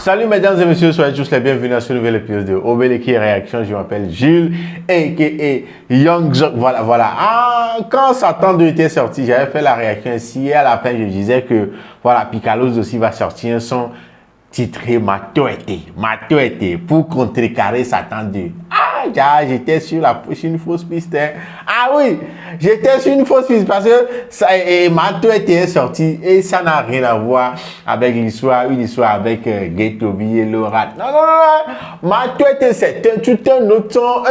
Salut mesdames et messieurs, soyez tous les bienvenus à ce nouvel épisode de Obéliki Réaction. Je m'appelle Jules, a.k.a. Young Jock. Voilà. Quand Satan 2 était sorti, j'avais fait la réaction ici et à la fin je disais que voilà, Picaloz aussi va sortir un son titré Matoete pour contrecarrer Satan 2. J'étais sur une fausse piste. Hein. Ah oui, j'étais sur une fausse piste parce que Matoete est sorti et ça n'a rien à voir avec une histoire avec Ghettobi et Laura. Non. Matoete, c'est tout un autre son.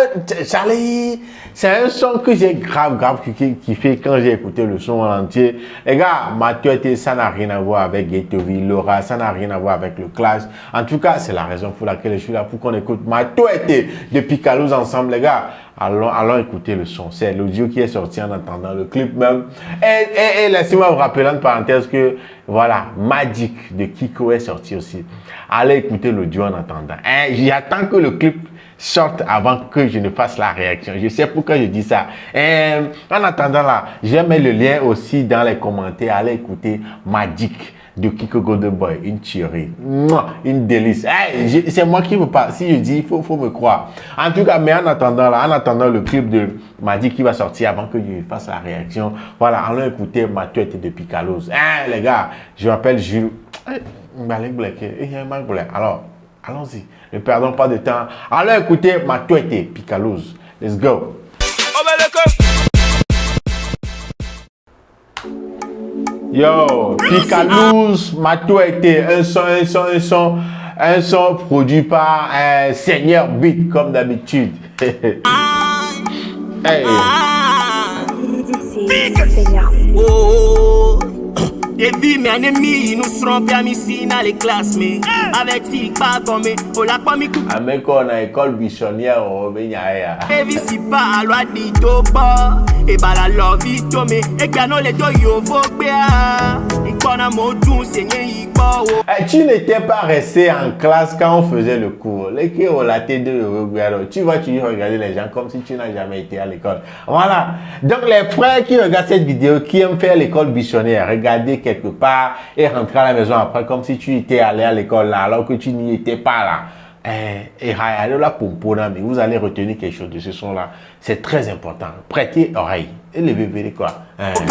C'est un son que j'ai grave kiffé quand j'ai écouté le son en entier. Les gars, Matoete, ça n'a rien à voir avec Ghettobi, Laura, ça n'a rien à voir avec le clash. En tout cas, c'est la raison pour laquelle je suis là pour qu'on écoute Matoete de Picaloz ensemble, les gars. Allons écouter le son. C'est l'audio qui est sorti en attendant le clip même. Et laissez-moi vous rappeler en parenthèse que voilà, Magic de Kiko est sorti aussi. Allez écouter l'audio en attendant. J'attends que le clip sorte avant que je ne fasse la réaction. Je sais pourquoi je dis ça. En attendant là, je vais mettre le lien aussi dans les commentaires. Allez écouter Magic de Kiko Golden Boy, une tuerie, une délice. C'est moi qui vous parle. Si je dis, il faut me croire. En tout cas, mais en attendant le clip de Magic qui va sortir avant que je fasse la réaction, voilà, allons écouter Matoete de Picaloz. Les gars, je m'appelle Jules. Alors, allons-y. Ne perdons pas de temps. Allons écouter Matoete Picaloz. Let's go. Yo, Picaloz, Matoete, un son produit par Seigneur Beat, comme d'habitude. Et puis mes ennemis, nous seront permis ici dans les classes, mais avec si pas comme on l'a pas mis coup. Avec on a école buissonnière au Benyaya. Et puis si pas à loi d'ito pas, et bah la love vite mais et qu'il y a les deux yo vobéa. Et qu'on a mon tout seigneur y pas. Tu n'étais pas resté en classe quand on faisait le cours. Les qui ont la tête de tu vas toujours regarder les gens comme si tu n'as jamais été à l'école. Voilà. Donc les frères qui regardent cette vidéo, qui aiment faire l'école buissonnière, regardez quelque part et rentrer à la maison après comme si tu étais allé à l'école là alors que tu n'y étais pas là. Et regardez la pompona, mais vous allez retenir quelque chose de ce son là. C'est très important. Prêtez oreille. Et les bébés quoi. Les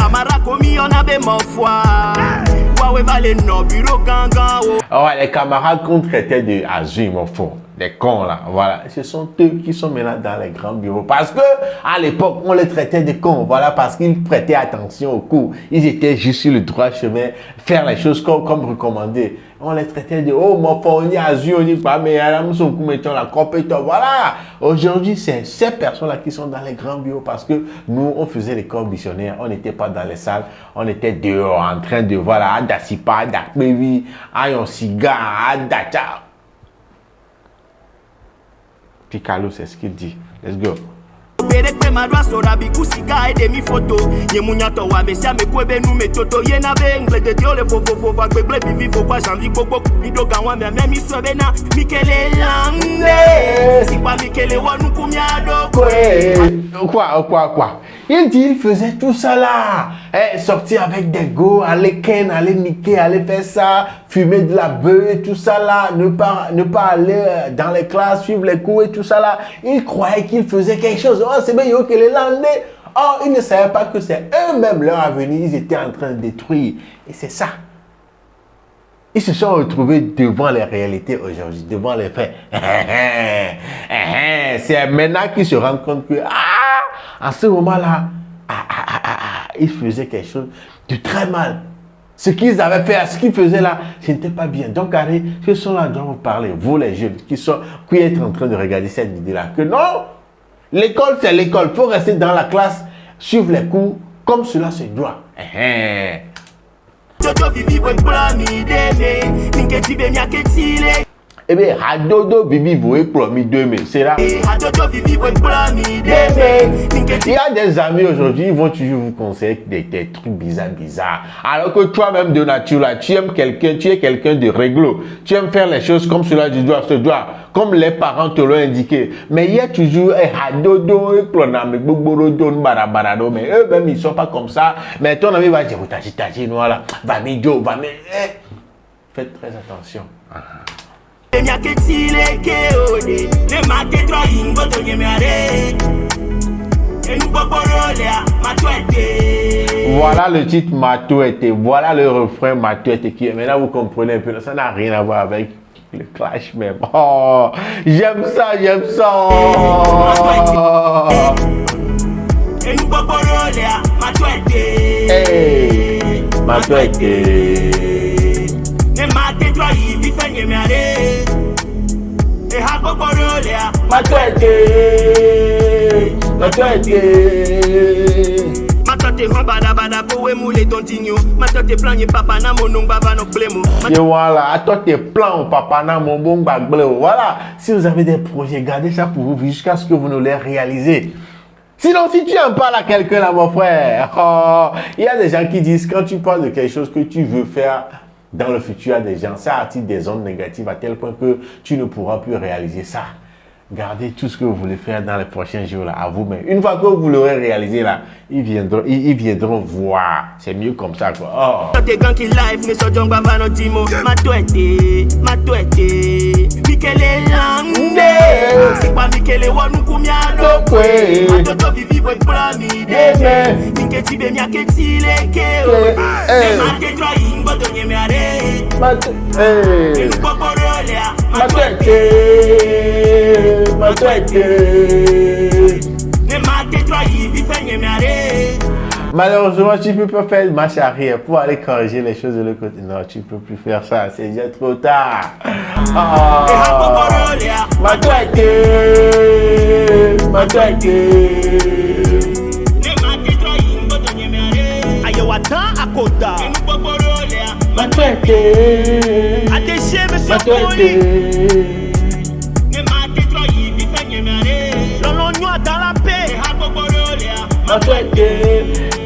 camarades qu'on traitait de Azul, mon fond. Les cons là, voilà. Ce sont eux qui sont maintenant dans les grands bureaux. Parce que à l'époque, on les traitait de cons. Voilà, parce qu'ils prêtaient attention aux cours. Ils étaient juste sur le droit chemin, faire les choses comme recommandé. On les traitait de oh mon fond, on y a Azul, on y pas, mais nous mettons la compétence. Voilà. Aujourd'hui, c'est ces personnes-là qui sont dans les grands bureaux parce que nous, on faisait l'école missionnaire. On n'était pas dans les salles. On était dehors en train de voilà, d'asipa, d'akbevi, ayon cigare, d'acha. Picaloz, c'est ce qu'il dit. Let's go. Quoi? Il dit, il faisait tout ça là. Sortir avec des go, aller ken, aller niquer, aller faire ça, fumer de la bœuf et tout ça là, ne pas aller dans les classes, suivre les cours et tout ça là. Il croyait qu'il faisait quelque chose. Oh, c'est bien que les Landais. Oh, ils ne savaient pas que c'est eux-mêmes leur avenir. Ils étaient en train de détruire. Et c'est ça. Ils se sont retrouvés devant les réalités aujourd'hui, devant les faits. C'est maintenant qu'ils se rendent compte que, à ce moment-là, ils faisaient quelque chose de très mal. Ce qu'ils avaient fait, ce qu'ils faisaient là, ce n'était pas bien. Donc, allez, ce sont là dont vous parlez, vous les jeunes, qui êtes en train de regarder cette vidéo-là, que non, l'école c'est l'école, il faut rester dans la classe, suivre les cours, comme cela se doit. Eh bien, Hadodo Bibi vous promis 2000, c'est là. Il y a des amis aujourd'hui, ils vont toujours vous conseiller des trucs bizarres. Alors que toi-même de nature là, tu aimes quelqu'un, tu es quelqu'un de réglo. Tu aimes faire les choses comme cela du doigt, comme les parents te l'ont indiqué. Mais il y a toujours Hadodo et mais eux-mêmes ils ne sont pas comme ça. Mais ton ami va dire, voilà, va Faites très attention. Voilà le titre Matouette, voilà le refrain Matouette qui maintenant vous comprenez un peu, ça n'a rien à voir avec le clash même. Oh, j'aime ça, j'aime ça. Hey, Matouette. Et voilà, à toi tes plans, papa, na mon bon bagble. Voilà, si vous avez des projets, gardez ça pour vous jusqu'à ce que vous ne les réalisez. Sinon, si tu en parles à quelqu'un là, mon frère, oh, il y a des gens qui disent quand tu parles de quelque chose que tu veux faire dans le futur à des gens, ça attire des ondes négatives à tel point que tu ne pourras plus réaliser ça. Gardez tout ce que vous voulez faire dans les prochains jours là, à vous-même. Une fois que vous l'aurez réalisé là, ils viendront voir. C'est mieux comme ça quoi. Oh. Malheureusement, tu ne peux pas faire marche arrière pour aller corriger les choses de l'autre côté. Non, tu ne peux plus faire ça, c'est déjà trop tard.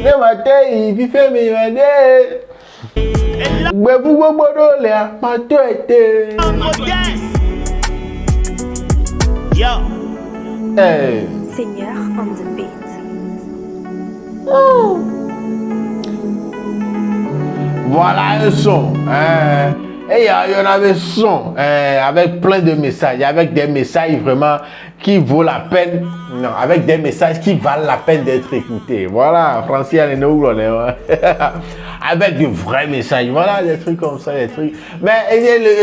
Le matin, il fait mes manettes. Seigneur on the beat. Voilà un son. Et il y en avait son avec plein de messages, avec des messages vraiment qui vaut la peine, non, avec des messages qui valent la peine d'être écoutés. Voilà, Francis, avec de vrais messages, voilà, des trucs comme ça, des trucs. Mais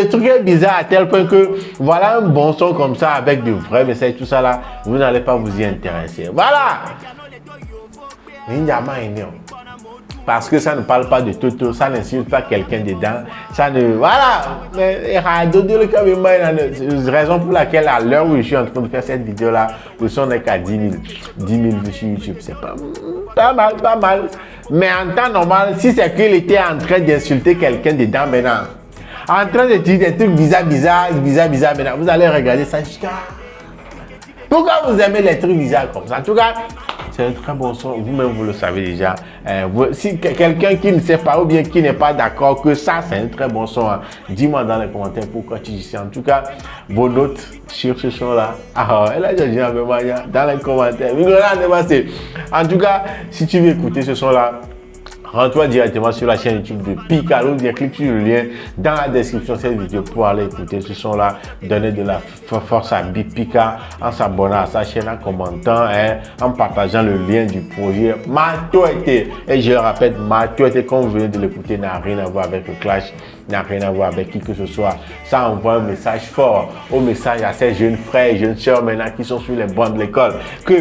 le truc est bizarre à tel point que, voilà un bon son comme ça, avec de vrais messages, tout ça là, vous n'allez pas vous y intéresser. Voilà. Parce que ça ne parle pas de Toto, ça n'insulte pas quelqu'un dedans, ça ne... Voilà. Raison pour laquelle, à l'heure où je suis en train de faire cette vidéo-là, le son n'est qu'à 10 000 vues sur YouTube. C'est pas mal, pas mal. Mais en temps normal, si c'est qu'il était en train d'insulter quelqu'un dedans maintenant, en train de dire des trucs bizarres maintenant, vous allez regarder ça jusqu'à... Pourquoi vous aimez les trucs bizarres comme ça? En tout cas, c'est un très bon son, vous-même vous le savez déjà. Si quelqu'un qui ne sait pas ou bien qui n'est pas d'accord que ça c'est un très bon son, hein, dis-moi dans les commentaires pourquoi tu dis ça. En tout cas, vos notes sur ce son-là, dans les commentaires. En tout cas, si tu veux écouter ce son-là, rends-toi directement sur la chaîne YouTube de Pika ou bien clique sur le lien dans la description de cette vidéo pour aller écouter ce son-là. Donner de la force à Big Pika en s'abonnant à sa chaîne, en commentant, en partageant le lien du projet Matouette. Et je le rappelle, Matouette, comme vous venez de l'écouter, n'a rien à voir avec le clash, n'a rien à voir avec qui que ce soit. Ça envoie un message fort au message à ces jeunes frères et jeunes sœurs maintenant qui sont sur les bancs de l'école. Que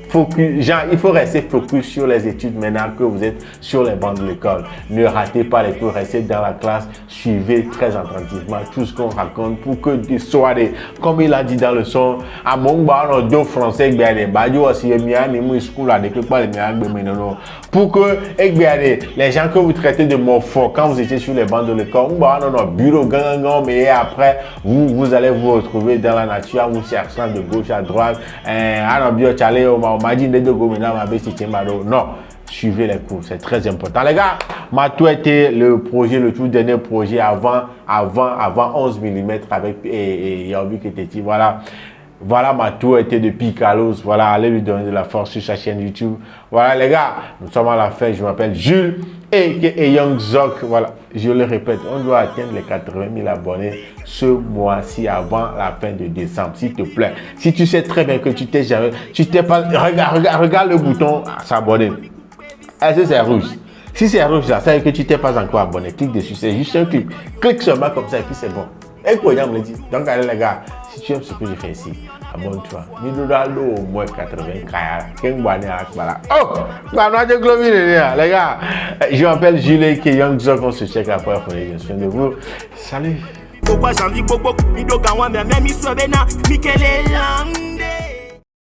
focus, genre, il faut rester focus sur les études maintenant que vous êtes sur les bancs de l'école. Ne ratez pas les cours, restez dans la classe, suivez très attentivement tout ce qu'on raconte pour que des soirées, comme il a dit dans le son, à mon bar, deux français, pour que les gens que vous traitez de morphos quand vous étiez sur les bancs de l'école, bureau, mais après, vous allez vous retrouver dans la nature, vous cherchant de gauche à droite, non, suivez les cours, c'est très important. Les gars, Matouette, le projet, le tout dernier projet avant 11 mm avec Yorbi Keteti, voilà. Voilà, ma tour était de Picalos. Voilà, allez lui donner de la force sur sa chaîne YouTube. Voilà, les gars, nous sommes à la fin. Je m'appelle Jules et Young Zoc. Voilà, je le répète, on doit atteindre les 80 000 abonnés ce mois-ci avant la fin de décembre, s'il te plaît. Si tu sais très bien que tu t'es pas, regarde le bouton s'abonner. Est-ce que c'est rouge? Si c'est rouge, ça veut dire que tu t'es pas encore abonné. Clique dessus, c'est juste un clic. Clique seulement comme ça et puis c'est bon. Et quoi, me le dit. Donc, allez les gars, si tu aimes ce que je fais ici, abonne-toi. Nous allons au moins 80 kaya. Oh, les gars, je m'appelle Jules et Young Zoc. On se check après. Je suis de vous. Salut.